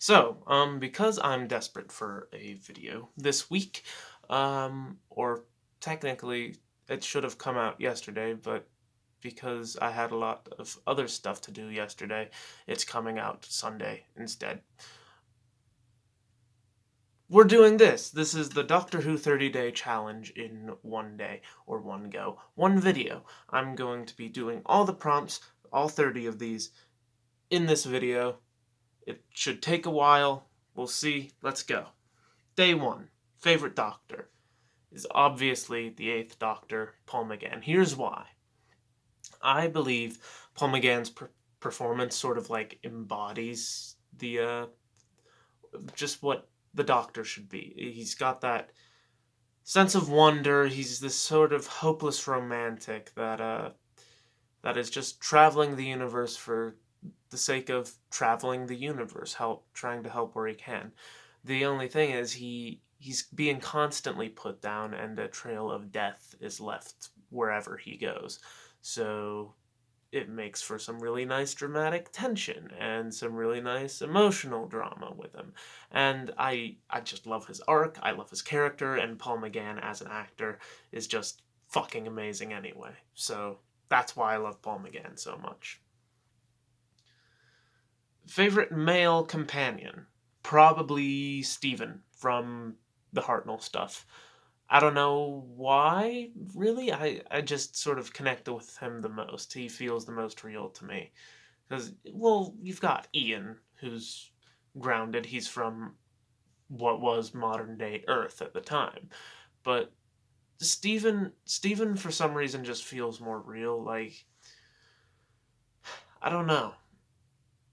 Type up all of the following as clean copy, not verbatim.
Because I'm desperate for a video this week, or technically it should have come out yesterday, but because I had a lot of other stuff to do yesterday, it's coming out Sunday instead. We're doing this. This is the Doctor Who 30-day challenge in one day, or one go, one video. I'm going to be doing all the prompts, all 30 of these, in this video. It should take a while. We'll see. Let's go. Day 1. Favorite Doctor is obviously the 8th Doctor, Paul McGann. Here's why. I believe Paul McGann's performance sort of like embodies the just what the Doctor should be. He's got that sense of wonder. He's this sort of hopeless romantic that is just traveling the universe for the sake of traveling the universe, trying to help where he can. The only thing is he's being constantly put down, and a trail of death is left wherever he goes. So it makes for some really nice dramatic tension and some really nice emotional drama with him. And I just love his arc, I love his character, and Paul McGann as an actor is just fucking amazing anyway. So that's why I love Paul McGann so much. Favorite male companion? Probably Steven from the Hartnell stuff. I don't know why, really. I just sort of connect with him the most. He feels the most real to me. Because, well, you've got Ian, who's grounded. He's from what was modern day Earth at the time. But Steven, for some reason, just feels more real. Like, I don't know.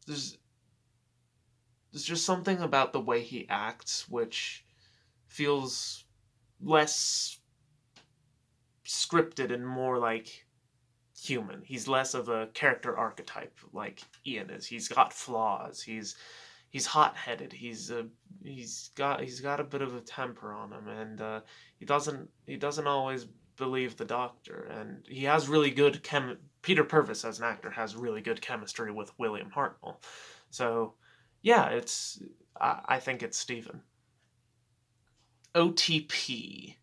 There's, there's just something about the way he acts which feels less scripted and more like human. He's less of a character archetype like Ian is. He's got flaws. He's hot-headed. He's got a bit of a temper on him, and he doesn't always believe the Doctor. And he has really good Peter Purves as an actor has really good chemistry with William Hartnell. So yeah, I think it's Stephen. OTP.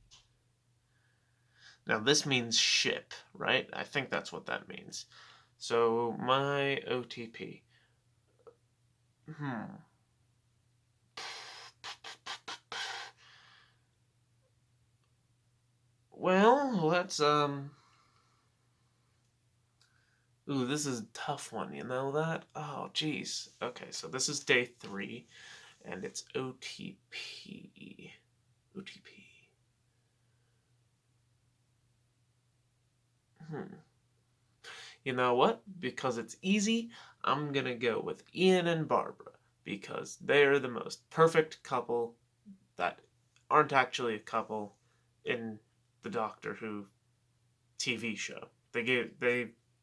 Now this means ship, right? I think that's what that means. So my OTP. Hmm. Well, let's Ooh, this is a tough one, you know that? Oh, geez. Okay, so this is day 3, and it's OTP. OTP. Hmm. You know what? Because it's easy, I'm gonna go with Ian and Barbara, because they're the most perfect couple that aren't actually a couple in the Doctor Who TV show.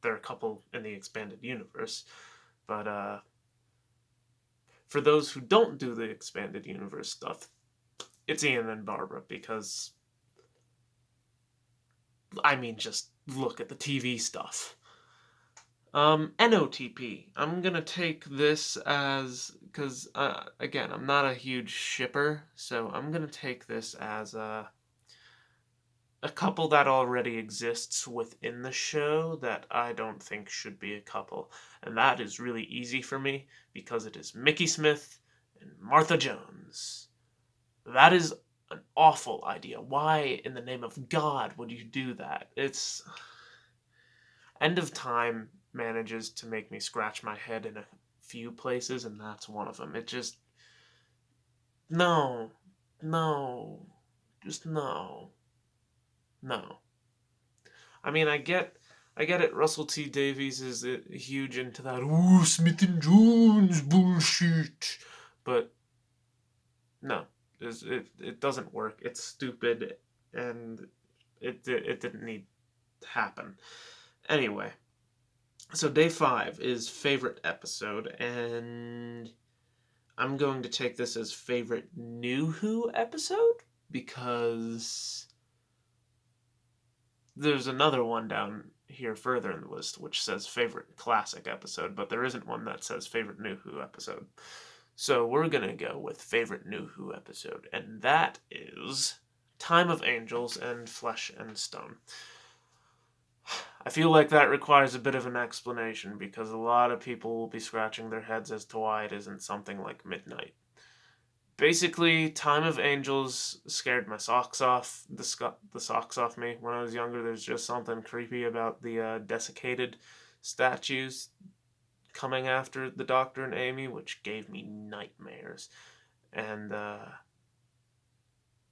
They're a couple in the expanded universe, but for those who don't do the expanded universe stuff, it's Ian and Barbara because I mean just look at the TV stuff. NOTP. I'm gonna take this as because again I'm not a huge shipper, so I'm gonna take this as a couple that already exists within the show that I don't think should be a couple. And that is really easy for me because it is Mickey Smith and Martha Jones. That is an awful idea. Why in the name of God would you do that? It's End of Time manages to make me scratch my head in a few places, and that's one of them. It just no, no, just no, no. I mean, I get it. Russell T Davies is huge into that Smith and Jones bullshit, but no, it doesn't work. It's stupid, and it didn't need to happen. Anyway, so day 5 is favorite episode, and I'm going to take this as favorite New Who episode because there's another one down here further in the list which says favorite classic episode, but there isn't one that says favorite New Who episode. So we're gonna go with favorite New Who episode, and that is Time of Angels and Flesh and Stone. I feel like that requires a bit of an explanation because a lot of people will be scratching their heads as to why it isn't something like Midnight. Basically, Time of Angels scared my socks off, the socks off me when I was younger. There's just something creepy about the desiccated statues coming after the Doctor and Amy, which gave me nightmares. And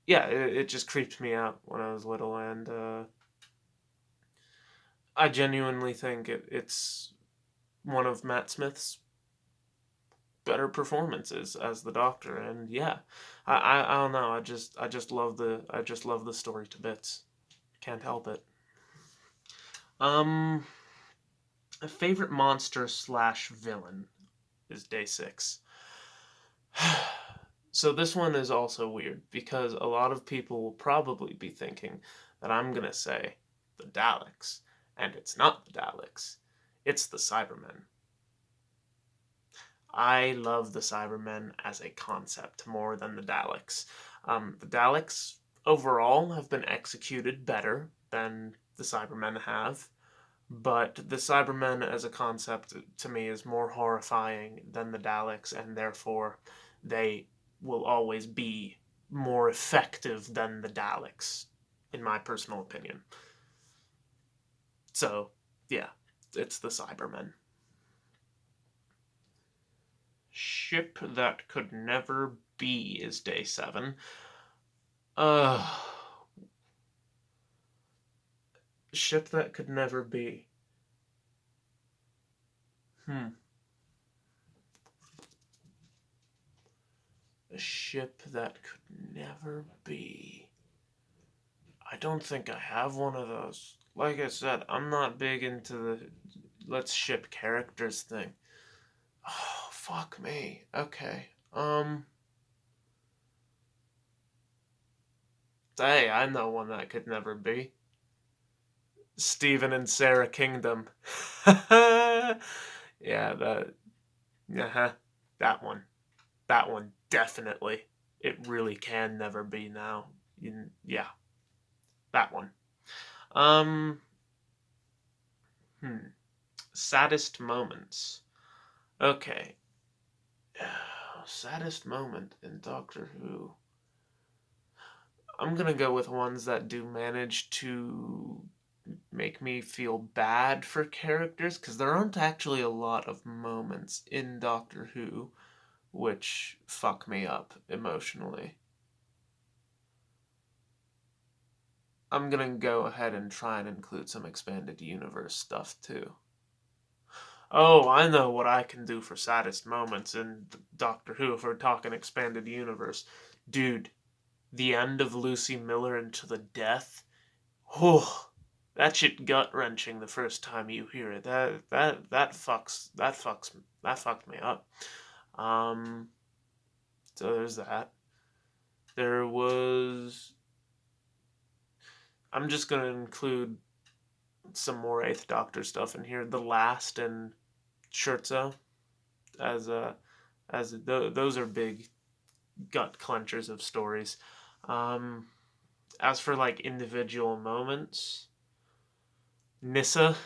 yeah, it just creeped me out when I was little, and I genuinely think it's one of Matt Smith's better performances as the Doctor, and yeah, I don't know, I just love the story to bits. Can't help it. Um, a favorite monster slash villain is Day 6. So this one is also weird because a lot of people will probably be thinking that I'm gonna say the Daleks, and it's not the Daleks, it's the Cybermen. I love the Cybermen as a concept more than the Daleks. The Daleks overall have been executed better than the Cybermen have, but the Cybermen as a concept to me is more horrifying than the Daleks, and therefore they will always be more effective than the Daleks, in my personal opinion. So, yeah, it's the Cybermen. Ship that could never be is Day 7. Uh, ship that could never be. Hmm. A ship that could never be. I don't think I have one of those. Like I said, I'm not big into the let's ship characters thing. Oh, fuck me. Okay. Hey, I know one that could never be. Stephen and Sarah Kingdom. Yeah, that. Uh-huh. That one. That one definitely. It really can never be now. Yeah, that one. Um, hmm. Saddest moments. Okay. Saddest moment in Doctor Who. I'm gonna go with ones that do manage to make me feel bad for characters, because there aren't actually a lot of moments in Doctor Who which fuck me up emotionally. I'm gonna go ahead and try and include some expanded universe stuff too. Oh, I know what I can do for saddest moments in Doctor Who if we're talking expanded universe. Dude, the end of Lucy Miller into the death. Whew, that shit gut wrenching the first time you hear it. That fucked me up. Um, so there's that. There was. I'm just gonna include some more Eighth Doctor stuff in here. The Last and Scherzo as those are big gut clenchers of stories. Um, as for like individual moments, Nissa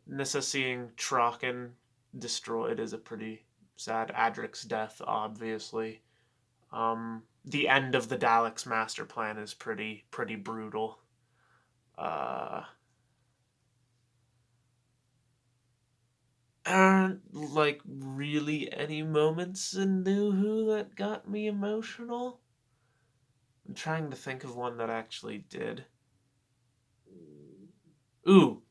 Nissa seeing Traken destroyed is a pretty sad. Adric's death, obviously. The end of the Daleks' master plan is pretty brutal. Uh, aren't like really any moments in New Who that got me emotional. I'm trying to think of one that actually did. Ooh,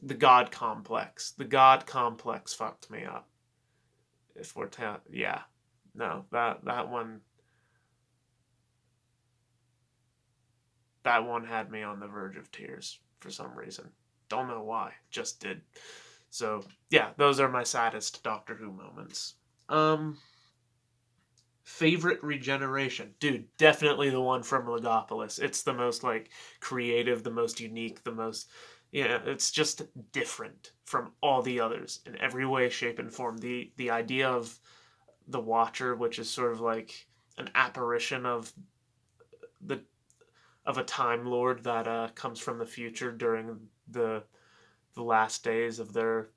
the God Complex. The God Complex fucked me up. If we're yeah, no, that one had me on the verge of tears for some reason. Don't know why, just did. So yeah, those are my saddest Doctor Who moments. Um, favorite regeneration, dude, definitely the one from Legopolis. It's the most like creative, the most unique, the most yeah, it's just different from all the others in every way, shape, and form. The idea of the Watcher, which is sort of like an apparition the of a Time Lord that comes from the future during the last days of their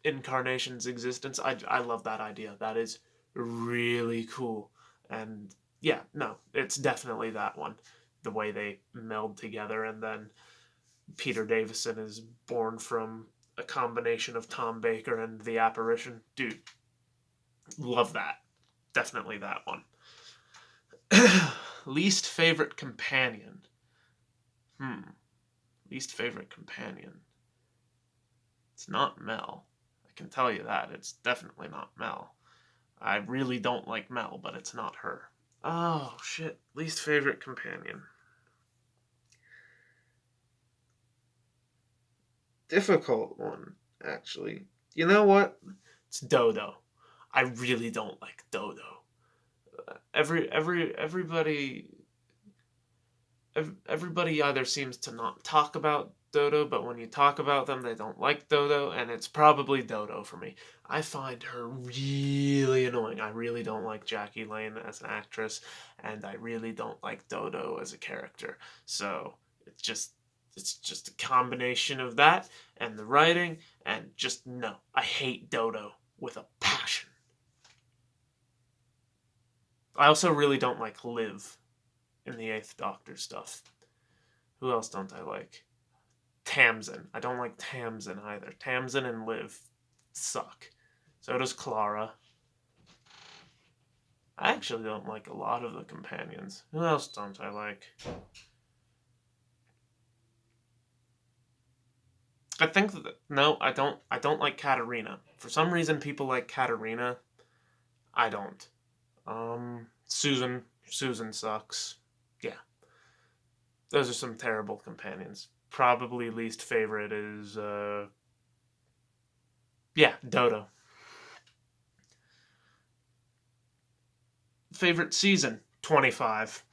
incarnation's existence. I love that idea. That is really cool. And yeah, no, it's definitely that one. The way they meld together, and then Peter Davison is born from a combination of Tom Baker and the apparition. Dude, love that. Definitely that one. Least favorite companion. Least favorite companion. It's not Mel. I can tell you that. It's definitely not Mel. I really don't like Mel, but it's not her. Oh, shit. Least favorite companion. Difficult one, actually. You know what? It's Dodo. I really don't like Dodo. Everybody either seems to not talk about Dodo, but when you talk about them, they don't like Dodo, and it's probably Dodo for me. I find her really annoying. I really don't like Jackie Lane as an actress, and I really don't like Dodo as a character. So it's just a combination of that and the writing, and just no. I hate Dodo with a passion. I also really don't like Liv in the Eighth Doctor stuff. Who else don't I like? Tamsin. I don't like Tamsin either. Tamsin and Liv suck. So does Clara. I actually don't like a lot of the companions. Who else don't I like? I think that no, I don't. I don't like Katarina. For some reason, people like Katarina. I don't. Susan. Susan sucks. Yeah, those are some terrible companions. Probably least favorite is yeah, Dodo. Favorite season 25.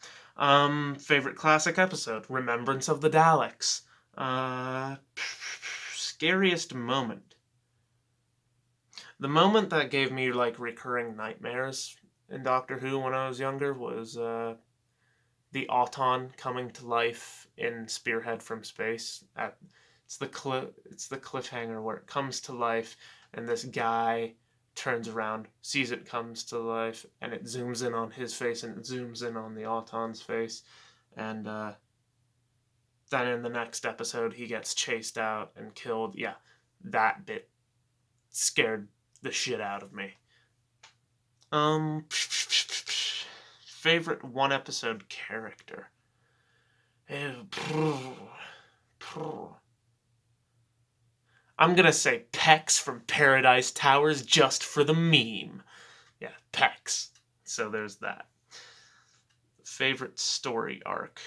Favorite classic episode Remembrance of the Daleks. Scariest moment. The moment that gave me like recurring nightmares in Doctor Who when I was younger was the Auton coming to life in Spearhead from Space. It's the cliffhanger where it comes to life, and this guy turns around, sees it comes to life, and it zooms in on his face and it zooms in on the Auton's face, and then in the next episode he gets chased out and killed. Yeah, that bit scared the shit out of me. Favorite one episode character. I'm gonna say Pex from Paradise Towers just for the meme. Yeah, Pex. So there's that. Favorite story arc.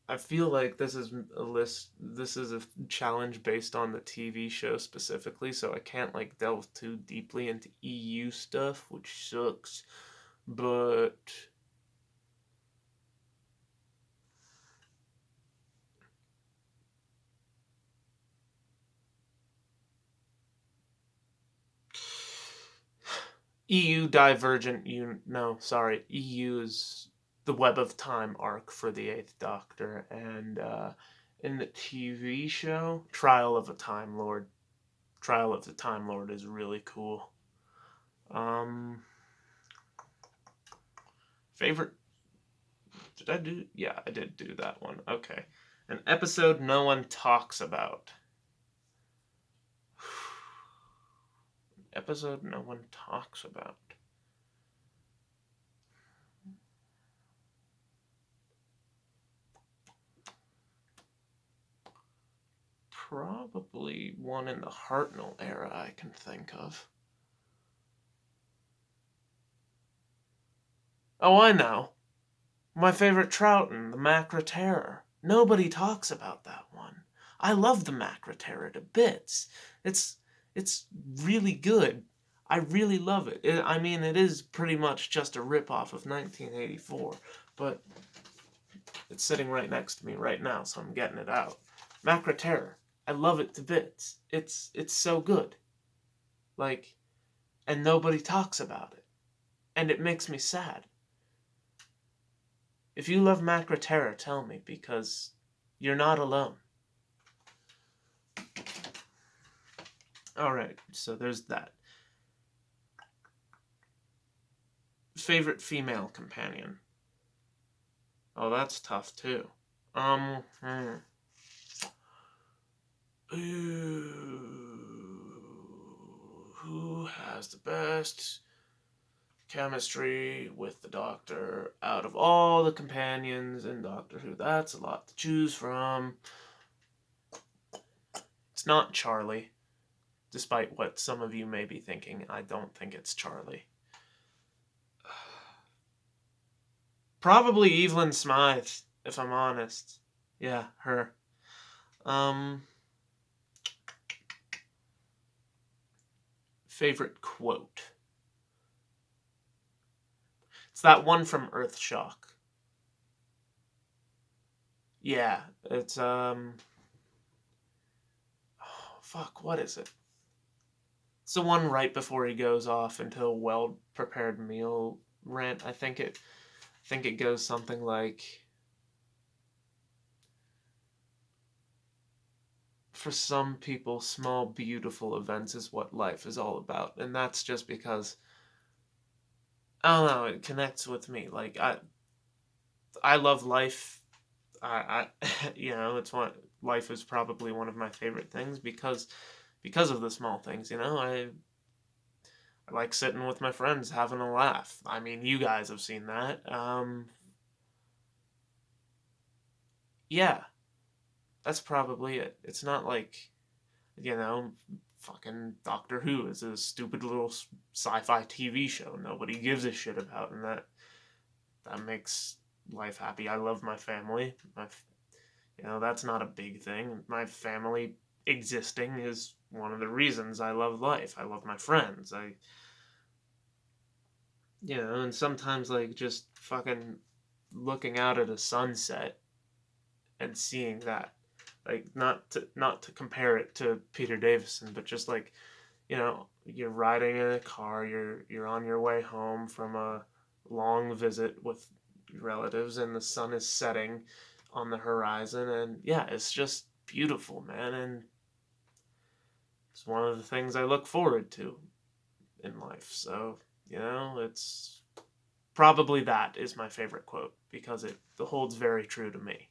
I feel like this is a list. This is a challenge based on the TV show specifically, so I can't like delve too deeply into EU stuff, which sucks. But EU Divergent. EU is the Web of Time arc for the Eighth Doctor, and in the TV show, Trial of a Time Lord. Trial of the Time Lord is really cool. Favorite? Did I do? Yeah, I did do that one. Okay. An episode no one talks about. Episode no one talks about. Probably one in the Hartnell era I can think of. Oh, I know. My favorite Troughton, the Macra Terror. Nobody talks about that one. I love the Macra Terror to bits. It's really good. I really love it. I mean, it is pretty much just a ripoff of 1984, but it's sitting right next to me right now, so I'm getting it out. Macra Terror. I love it to bits. It's so good. Like, and nobody talks about it. And it makes me sad. If you love Macra Terror, tell me, because you're not alone. Alright, so there's that. Favorite female companion? Oh, that's tough, too. Who has the best chemistry with the Doctor out of all the companions in Doctor Who? That's a lot to choose from. It's not Charlie, despite what some of you may be thinking. I don't think it's Charlie. Probably Evelyn Smythe, if I'm honest. Yeah, her. Favorite quote? It's that one from Earthshock. Yeah, it's, oh, fuck, what is it? It's the one right before he goes off into a well-prepared meal rant. I think it goes something like, for some people, small, beautiful events is what life is all about. And that's just because, I don't know, it connects with me. Like, I love life. It's life is probably one of my favorite things because of the small things, I like sitting with my friends having a laugh. I mean, you guys have seen that. Yeah, that's probably it. It's not like, fucking Doctor Who is a stupid little sci-fi TV show nobody gives a shit about, and that makes life happy. I love my family. That's not a big thing. My family existing is one of the reasons I love life. I love my friends. And sometimes, like, just fucking looking out at a sunset and seeing that, like, not to compare it to Peter Davison, but just like, you're riding in a car, you're on your way home from a long visit with relatives, and the sun is setting on the horizon, and yeah, it's just beautiful, man, and it's one of the things I look forward to in life. So, it's probably that is my favorite quote because it holds very true to me.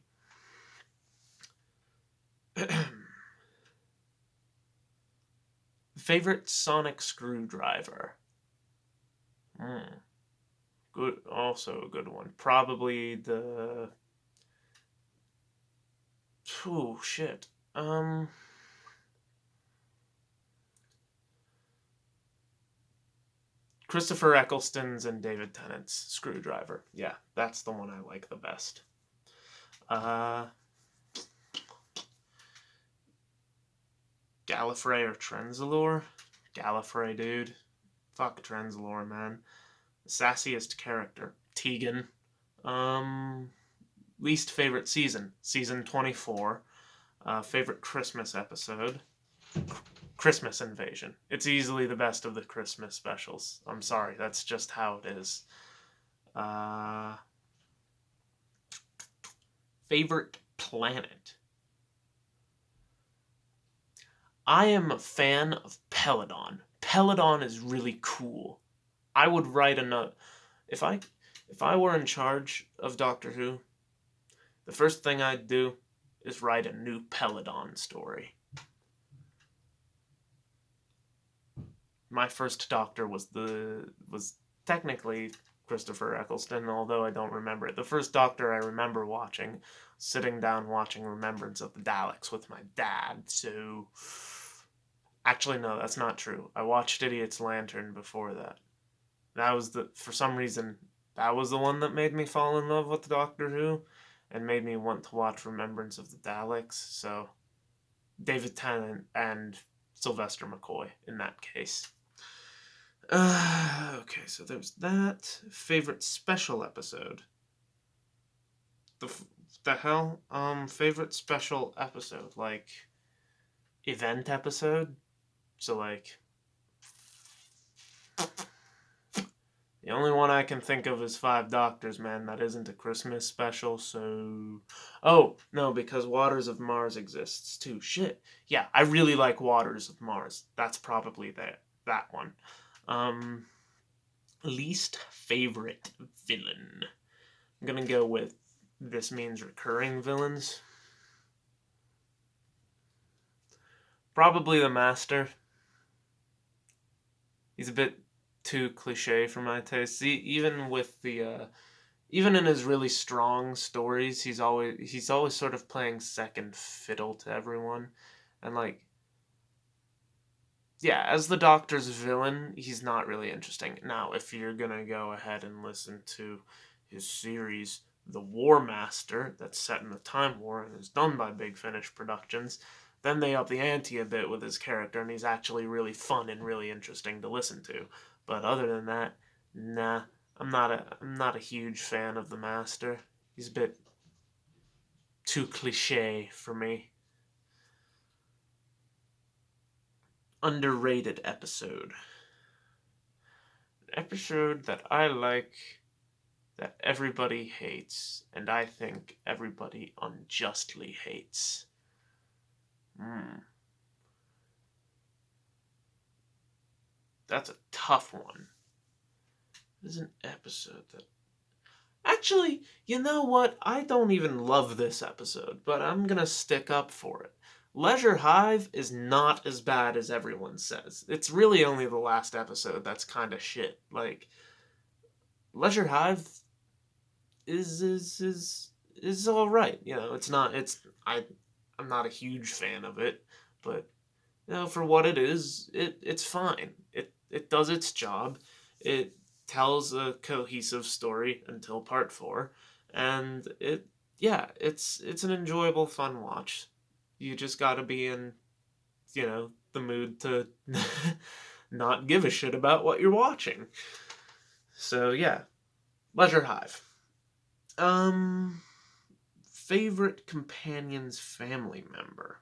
Favorite sonic screwdriver? Good, also a good one. Probably the... Oh, shit. Christopher Eccleston's and David Tennant's screwdriver. Yeah, that's the one I like the best. Gallifrey or Trenzalore? Gallifrey, dude. Fuck Trenzalore, man. The sassiest character. Tegan. Least favorite season. Season 24. Favorite Christmas episode. Christmas Invasion. It's easily the best of the Christmas specials. I'm sorry, that's just how it is. Favorite planet. I am a fan of Peladon. Peladon is really cool. I would write if I were in charge of Doctor Who, the first thing I'd do is write a new Peladon story. My first Doctor was technically Christopher Eccleston, although I don't remember it. The first Doctor I remember sitting down watching Remembrance of the Daleks with my dad, so... Actually, no, that's not true. I watched Idiot's Lantern before that. For some reason, that was the one that made me fall in love with Doctor Who, and made me want to watch Remembrance of the Daleks, so... David Tennant and Sylvester McCoy, in that case. Okay, so there's that. Favorite special episode. The hell? Favorite special episode? Like, event episode? So, like, the only one I can think of is Five Doctors, man. That isn't a Christmas special, so... Oh, no, because Waters of Mars exists, too. Shit. Yeah, I really like Waters of Mars. That's probably that one. Least favorite villain. I'm gonna go with this means recurring villains. Probably the Master. He's a bit too cliche for my taste. Even with the even in his really strong stories, he's always sort of playing second fiddle to everyone. And like, yeah, as the Doctor's villain, he's not really interesting. Now, if you're gonna go ahead and listen to his series, The War Master, that's set in the Time War and is done by Big Finish Productions, then they up the ante a bit with his character, and he's actually really fun and really interesting to listen to. But other than that, nah, I'm not a huge fan of the Master. He's a bit too cliche for me. Underrated episode. An episode that I like that everybody hates, and I think everybody unjustly hates. That's a tough one. There's an episode that... Actually, you know what? I don't even love this episode, but I'm gonna stick up for it. Leisure Hive is not as bad as everyone says. It's really only the last episode that's kind of shit. Like, Leisure Hive is all right. You know, it's not. I'm not a huge fan of it, but for what it is, it's fine. It does its job. It tells a cohesive story until part 4, and it's an enjoyable, fun watch. You just got to be in, the mood to not give a shit about what you're watching. So yeah, Leisure Hive. Favorite companion's family member?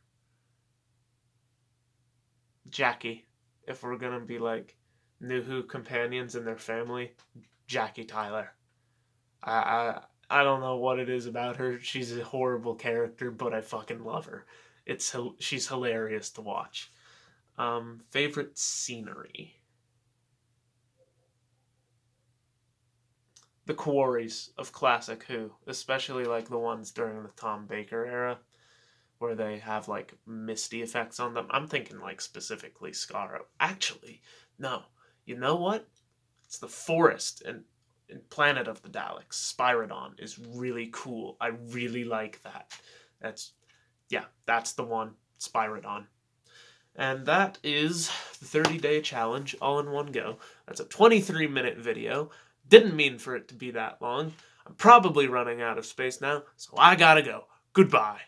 Jackie. If we're gonna be like New Who companions and their family, Jackie Tyler. I don't know what it is about her. She's a horrible character, but I fucking love her. She's hilarious to watch. Favorite scenery? The quarries of classic Who, especially like the ones during the Tom Baker era, where they have like misty effects on them. I'm thinking like specifically Skaro. Actually, no. You know what? It's the forest in Planet of the Daleks. Spyridon is really cool. I really like that. That's the one. Spyridon. And that is the 30-day challenge all in one go. That's a 23-minute video. Didn't mean for it to be that long. I'm probably running out of space now, so I gotta go. Goodbye.